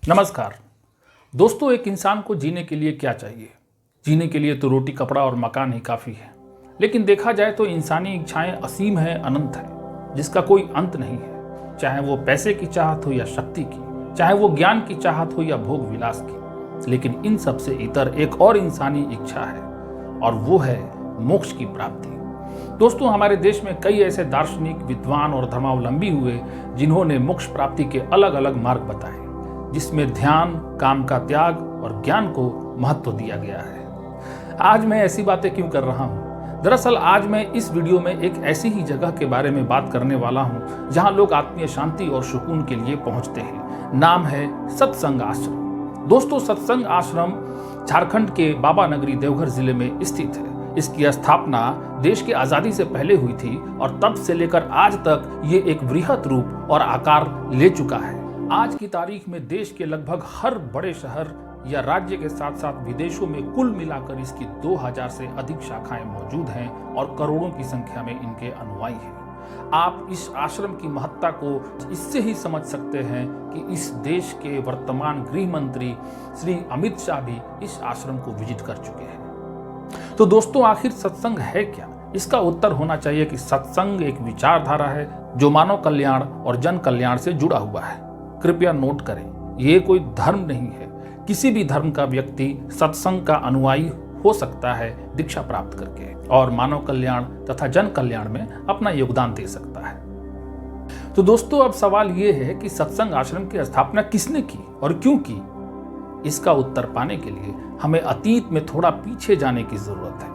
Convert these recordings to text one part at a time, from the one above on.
नमस्कार दोस्तों, एक इंसान को जीने के लिए क्या चाहिए? जीने के लिए तो रोटी, कपड़ा और मकान ही काफ़ी है। लेकिन देखा जाए तो इंसानी इच्छाएं असीम है, अनंत है, जिसका कोई अंत नहीं है। चाहे वो पैसे की चाहत हो या शक्ति की, चाहे वो ज्ञान की चाहत हो या भोग विलास की, लेकिन इन सब से इतर एक और इंसानी इच्छा है और वो है मोक्ष की प्राप्ति। दोस्तों, हमारे देश में कई ऐसे दार्शनिक, विद्वान और धर्मावलंबी हुए जिन्होंने मोक्ष प्राप्ति के अलग अलग मार्ग बताए, जिसमें ध्यान, काम का त्याग और ज्ञान को महत्व दिया गया है। आज मैं ऐसी बातें क्यों कर रहा हूँ? दरअसल आज मैं इस वीडियो में एक ऐसी ही जगह के बारे में बात करने वाला हूँ जहाँ लोग आत्मीय शांति और सुकून के लिए पहुँचते हैं। नाम है सत्संग आश्रम। दोस्तों, सत्संग आश्रम झारखंड के बाबा नगरी देवघर जिले में स्थित है। इसकी स्थापना देश की आज़ादी से पहले हुई थी और तब से लेकर आज तक ये एक वृहत रूप और आकार ले चुका है। आज की तारीख में देश के लगभग हर बड़े शहर या राज्य के साथ साथ विदेशों में कुल मिलाकर इसकी 2000 से अधिक शाखाएं मौजूद हैं और करोड़ों की संख्या में इनके अनुयायी हैं। आप इस आश्रम की महत्ता को इससे ही समझ सकते हैं कि इस देश के वर्तमान गृह मंत्री श्री अमित शाह भी इस आश्रम को विजिट कर चुके हैं। तो दोस्तों, आखिर सत्संग है क्या? इसका उत्तर होना चाहिए कि सत्संग एक विचारधारा है जो मानव कल्याण और जन कल्याण से जुड़ा हुआ है। कृपया नोट करें, ये कोई धर्म नहीं है। किसी भी धर्म का व्यक्ति सत्संग का अनुयायी हो सकता है दीक्षा प्राप्त करके और मानव कल्याण तथा जन कल्याण में अपना योगदान दे सकता है। तो दोस्तों, अब सवाल ये है कि सत्संग आश्रम की स्थापना किसने की और क्यों की? इसका उत्तर पाने के लिए हमें अतीत में थोड़ा पीछे जाने की जरूरत है।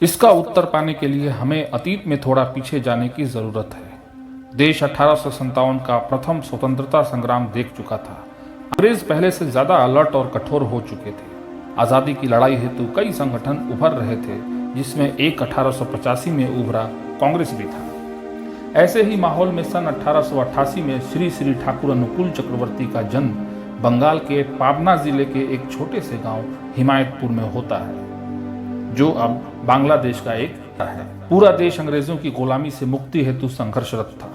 इसका उत्तर पाने के लिए हमें अतीत में थोड़ा पीछे जाने की जरूरत है। देश 1857 का प्रथम स्वतंत्रता संग्राम देख चुका था। अंग्रेज पहले से ज्यादा अलर्ट और कठोर हो चुके थे। आजादी की लड़ाई हेतु कई संगठन उभर रहे थे, जिसमें एक 1885 में उभरा कांग्रेस भी था। ऐसे ही माहौल में सन 1888 में श्री श्री ठाकुर अनुकूल चक्रवर्ती का जन्म बंगाल के पाबना जिले के एक छोटे से गांव हिमायतपुर में होता है, जो अब बांग्लादेश का एक है। पूरा देश अंग्रेजों की गुलामी से मुक्ति हेतु संघर्षरत था।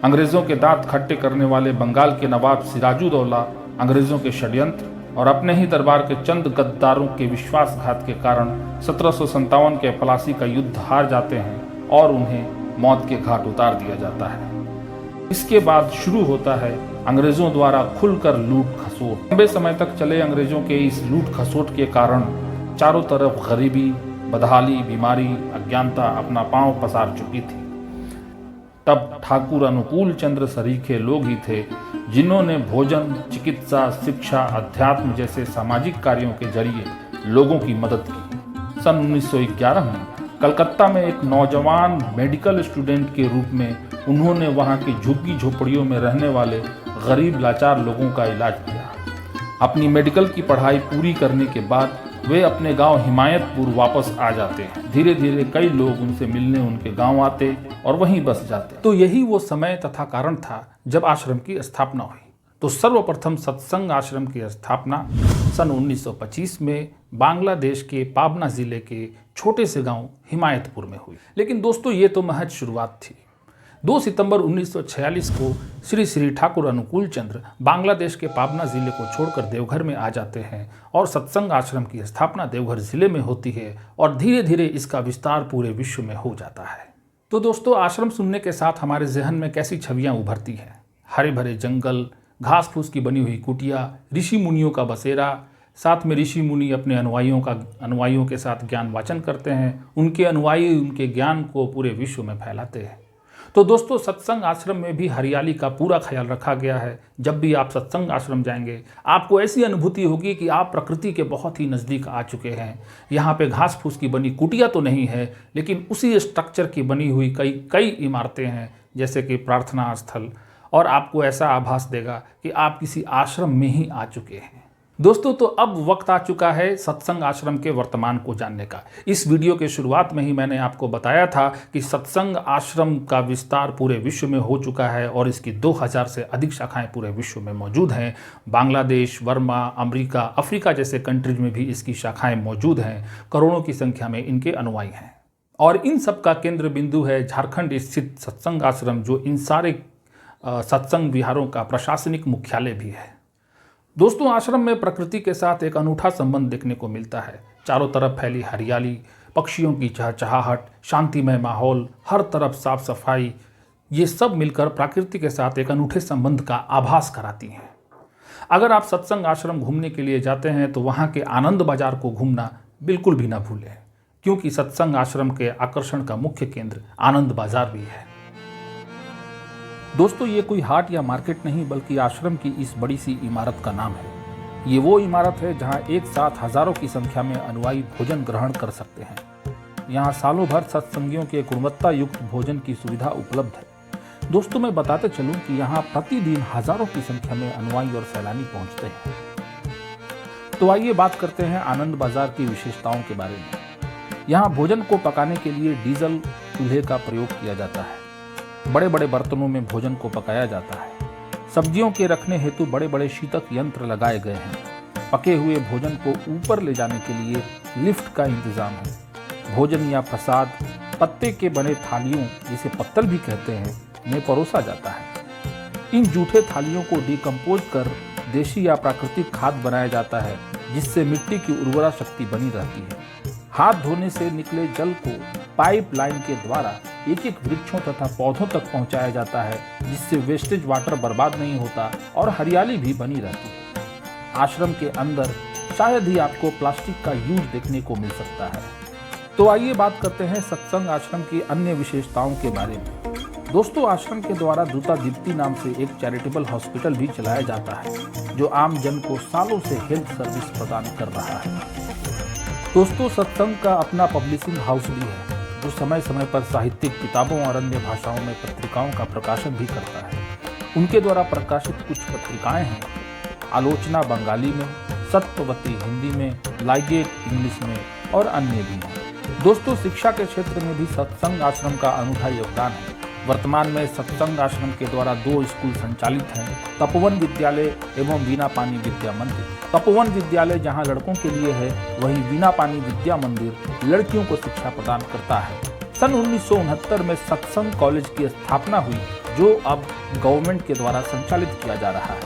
अंग्रेजों के दांत खट्टे करने वाले बंगाल के नवाब सिराजुद्दौला अंग्रेजों के षड्यंत्र और अपने ही दरबार के चंद गद्दारों के विश्वासघात के कारण 1757 के प्लासी का युद्ध हार जाते हैं और उन्हें मौत के घाट उतार दिया जाता है। इसके बाद शुरू होता है अंग्रेजों द्वारा खुलकर लूट खसोट। लंबे समय तक चले अंग्रेजों के इस लूट खसोट के कारण चारों तरफ गरीबी, बदहाली, बीमारी, अज्ञानता अपना पांव पसार चुकी थी। तब ठाकुर अनुकूल चंद्र सरीखे लोग ही थे जिन्होंने भोजन, चिकित्सा, शिक्षा, अध्यात्म जैसे सामाजिक कार्यों के जरिए लोगों की मदद की। सन 1911 में कलकत्ता में एक नौजवान मेडिकल स्टूडेंट के रूप में उन्होंने वहां की झुग्गी झोपड़ियों में रहने वाले गरीब लाचार लोगों का इलाज किया। अपनी मेडिकल की पढ़ाई पूरी करने के बाद वे अपने गांव हिमायतपुर वापस आ जाते हैं। धीरे धीरे कई लोग उनसे मिलने उनके गांव आते और वहीं बस जाते। तो यही वो समय तथा कारण था जब आश्रम की स्थापना हुई। तो सर्वप्रथम सत्संग आश्रम की स्थापना सन 1925 में बांग्लादेश के पाबना जिले के छोटे से गांव हिमायतपुर में हुई। लेकिन दोस्तों, ये तो महज शुरुआत थी। 2 सितंबर 1946 को श्री श्री ठाकुर अनुकूल चंद्र बांग्लादेश के पाबना जिले को छोड़कर देवघर में आ जाते हैं और सत्संग आश्रम की स्थापना देवघर जिले में होती है और धीरे धीरे इसका विस्तार पूरे विश्व में हो जाता है। तो दोस्तों, आश्रम सुनने के साथ हमारे जहन में कैसी छवियां उभरती हैं? हरे भरे जंगल, घास फूस की बनी हुई कुटिया, ऋषि मुनियों का बसेरा, साथ में ऋषि मुनि अपने अनुयायियों के साथ ज्ञान वाचन करते हैं। उनके अनुयायी उनके ज्ञान को पूरे विश्व में फैलाते हैं। तो दोस्तों, सत्संग आश्रम में भी हरियाली का पूरा ख्याल रखा गया है। जब भी आप सत्संग आश्रम जाएंगे, आपको ऐसी अनुभूति होगी कि आप प्रकृति के बहुत ही नज़दीक आ चुके हैं। यहाँ पे घास फूस की बनी कुटिया तो नहीं है, लेकिन उसी स्ट्रक्चर की बनी हुई कई इमारतें हैं, जैसे कि प्रार्थना स्थल, और आपको ऐसा आभास देगा कि आप किसी आश्रम में ही आ चुके हैं। दोस्तों, तो अब वक्त आ चुका है सत्संग आश्रम के वर्तमान को जानने का। इस वीडियो के शुरुआत में ही मैंने आपको बताया था कि सत्संग आश्रम का विस्तार पूरे विश्व में हो चुका है और इसकी 2000 से अधिक शाखाएं पूरे विश्व में मौजूद हैं। बांग्लादेश, बर्मा, अमेरिका, अफ्रीका जैसे कंट्रीज में भी इसकी शाखाएं मौजूद हैं। करोड़ों की संख्या में इनके अनुयायी हैं और इन सब का केंद्र बिंदु है झारखंड स्थित सत्संग आश्रम, जो इन सारे सत्संग विहारों का प्रशासनिक मुख्यालय भी है। दोस्तों, आश्रम में प्रकृति के साथ एक अनूठा संबंध देखने को मिलता है। चारों तरफ फैली हरियाली, पक्षियों की चहचहाहट, शांतिमय माहौल, हर तरफ साफ सफाई, ये सब मिलकर प्रकृति के साथ एक अनूठे संबंध का आभास कराती हैं। अगर आप सत्संग आश्रम घूमने के लिए जाते हैं तो वहाँ के आनंद बाजार को घूमना बिल्कुल भी ना भूलें, क्योंकि सत्संग आश्रम के आकर्षण का मुख्य केंद्र आनंद बाजार भी है। दोस्तों, ये कोई हाट या मार्केट नहीं बल्कि आश्रम की इस बड़ी सी इमारत का नाम है। ये वो इमारत है जहाँ एक साथ हजारों की संख्या में अनुयायी भोजन ग्रहण कर सकते हैं। यहाँ सालों भर सत्संगियों के गुणवत्ता युक्त भोजन की सुविधा उपलब्ध है। दोस्तों, मैं बताते चलूँ कि यहाँ प्रतिदिन हजारों की संख्या में अनुयायी और सैलानी पहुँचते हैं। तो आइए बात करते हैं आनंद बाजार की विशेषताओं के बारे में। यहाँ भोजन को पकाने के लिए डीजल चूल्हे का प्रयोग किया जाता है। बड़े बड़े बर्तनों में भोजन को पकाया जाता है। सब्जियों के रखने हेतु बड़े बड़े शीतक यंत्र लगाए गए हैं। पके हुए भोजन को ऊपर ले जाने के लिए लिफ्ट का इंतजाम है। भोजन या प्रसाद पत्ते के बने थालियों, जिसे पत्तल भी कहते हैं, में परोसा जाता है। इन जूठे थालियों को डिकम्पोज कर देशी या प्राकृतिक खाद बनाया जाता है, जिससे मिट्टी की उर्वरा शक्ति बनी रहती है। हाथ धोने से निकले जल को पाइप लाइन के द्वारा एक एक वृक्षों तथा पौधों तक पहुंचाया जाता है, जिससे वेस्टेज वाटर बर्बाद नहीं होता और हरियाली भी बनी रहती है। आश्रम के अंदर शायद ही आपको प्लास्टिक का यूज देखने को मिल सकता है। तो आइए बात करते हैं सत्संग आश्रम की अन्य विशेषताओं के बारे में। दोस्तों, आश्रम के द्वारा दूता दीप्ति नाम से एक चैरिटेबल हॉस्पिटल भी चलाया जाता है, जो आम जन को सालों से हेल्थ सर्विस प्रदान कर रहा है। दोस्तों, सत्संग का अपना पब्लिशिंग हाउस भी है, जो समय समय पर साहित्यिक किताबों और अन्य भाषाओं में पत्रिकाओं का प्रकाशन भी करता है। उनके द्वारा प्रकाशित कुछ पत्रिकाएं हैं: आलोचना बंगाली में, सत्यवती हिंदी में, लाइगेट इंग्लिश में और अन्य भी हैं। दोस्तों, शिक्षा के क्षेत्र में भी सत्संग आश्रम का अनूठा योगदान है। वर्तमान में सत्संग आश्रम के द्वारा 2 स्कूल संचालित हैं: तपोवन विद्यालय एवं वीणा पानी विद्या मंदिर। तपोवन विद्यालय जहां लड़कों के लिए है, वहीं वीणा पानी विद्या मंदिर लड़कियों को शिक्षा प्रदान करता है। सन 1969 में सत्संग कॉलेज की स्थापना हुई, जो अब गवर्नमेंट के द्वारा संचालित किया जा रहा है।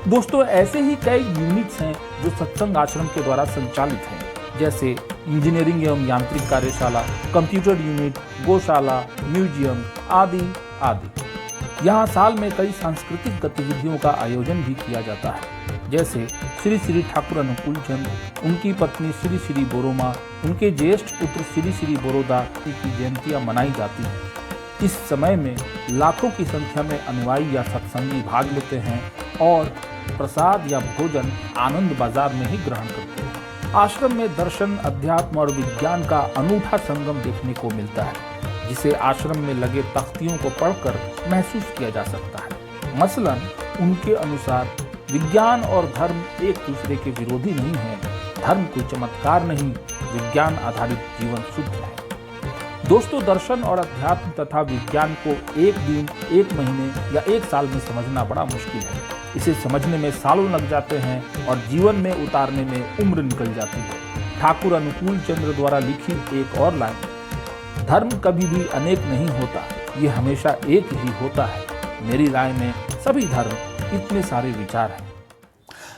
दोस्तों, ऐसे ही कई यूनिट्स हैं जो सत्संग आश्रम के द्वारा संचालित हैं, जैसे इंजीनियरिंग एवं यांत्रिक कार्यशाला, कंप्यूटर यूनिट, गौशाला, म्यूजियम आदि आदि। यहाँ साल में कई सांस्कृतिक गतिविधियों का आयोजन भी किया जाता है, जैसे श्री श्री ठाकुर अनुकूल चंद, उनकी पत्नी श्री श्री बोरोमा, उनके ज्येष्ठ पुत्र श्री श्री बोरोदा की जयंतियाँ मनाई जाती हैं। इस समय में लाखों की संख्या में अनुयायी या सत्संगी भाग लेते हैं और प्रसाद या भोजन आनंद बाजार में ही ग्रहण करते हैं। आश्रम में दर्शन, अध्यात्म और विज्ञान का अनूठा संगम देखने को मिलता है, जिसे आश्रम में लगे तख्तियों को पढ़कर महसूस किया जा सकता है। मसलन, उनके अनुसार विज्ञान और धर्म एक दूसरे के विरोधी नहीं है। धर्म कोई चमत्कार नहीं, विज्ञान आधारित जीवन शुद्ध है। दोस्तों, दर्शन और अध्यात्म तथा विज्ञान को एक दिन, एक महीने या एक साल में समझना बड़ा मुश्किल है। इसे समझने में सालों लग जाते हैं और जीवन में उतारने में उम्र निकल जाती है। ठाकुर अनुकूल चंद्र द्वारा लिखी एक और लाइन: धर्म कभी भी अनेक नहीं होता, ये हमेशा एक ही होता है। मेरी राय में सभी धर्म इतने सारे विचार हैं।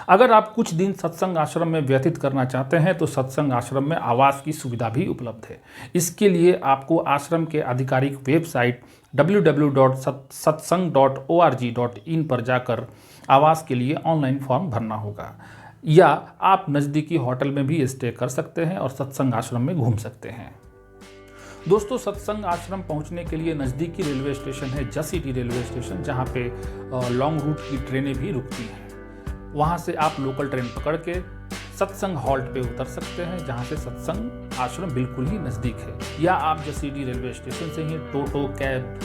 अगर आप कुछ दिन सत्संग आश्रम में व्यतीत करना चाहते हैं तो सत्संग आश्रम में आवास की सुविधा भी उपलब्ध है। इसके लिए आपको आश्रम के आधिकारिक वेबसाइट www.satsang.org.in पर जाकर आवास के लिए ऑनलाइन फॉर्म भरना होगा, या आप नज़दीकी होटल में भी स्टे कर सकते हैं और सत्संग आश्रम में घूम सकते हैं। दोस्तों, सत्संग आश्रम पहुंचने के लिए नज़दीकी रेलवे स्टेशन है जसीडीह रेलवे स्टेशन, जहां पे लॉन्ग रूट की ट्रेनें भी रुकती हैं। वहां से आप लोकल ट्रेन पकड़ के सत्संग हॉल्ट पे उतर सकते हैं, जहां से सत्संग आश्रम बिल्कुल ही नज़दीक है। या आप जसीडीह रेलवे स्टेशन से ही टोटो, कैब,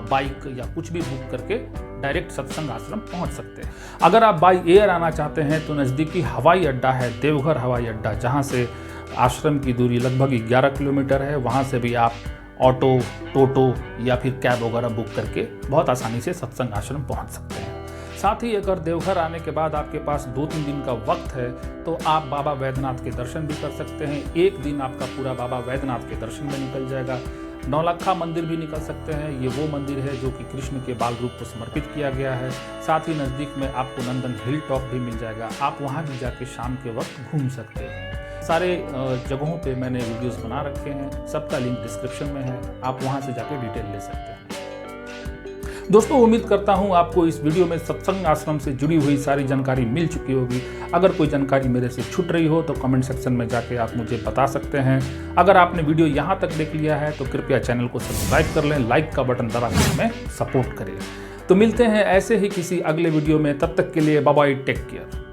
बाइक या कुछ भी बुक करके डायरेक्ट सत्संग आश्रम पहुंच सकते हैं। अगर आप बाई एयर आना चाहते हैं तो नज़दीकी हवाई अड्डा है देवघर हवाई अड्डा, जहां से आश्रम की दूरी लगभग 11 किलोमीटर है। वहां से भी आप ऑटो, टोटो या फिर कैब वगैरह बुक करके बहुत आसानी से सत्संग आश्रम पहुंच सकते हैं। साथ ही अगर देवघर आने के बाद आपके पास 2-3 दिन का वक्त है तो आप बाबा वैद्यनाथ के दर्शन भी कर सकते हैं। एक दिन आपका पूरा बाबा वैद्यनाथ के दर्शन में निकल जाएगा। नौलखा मंदिर भी निकल सकते हैं। ये वो मंदिर है जो कि कृष्ण के बाल रूप को समर्पित किया गया है। साथ ही नज़दीक में आपको नंदन हिल टॉप भी मिल जाएगा, आप वहाँ भी जाके शाम के वक्त घूम सकते हैं। सारे जगहों पे मैंने वीडियोस बना रखे हैं, सबका लिंक डिस्क्रिप्शन में है, आप वहाँ से जाके डिटेल ले सकते हैं। दोस्तों, उम्मीद करता हूँ आपको इस वीडियो में सत्संग आश्रम से जुड़ी हुई सारी जानकारी मिल चुकी होगी। अगर कोई जानकारी मेरे से छूट रही हो तो कमेंट सेक्शन में जाके आप मुझे बता सकते हैं। अगर आपने वीडियो यहाँ तक देख लिया है तो कृपया चैनल को सब्सक्राइब कर लें, लाइक का बटन दबा कर हमें सपोर्ट करें। तो मिलते हैं ऐसे ही किसी अगले वीडियो में, तब तक के लिए बाय बाय, टेक केयर।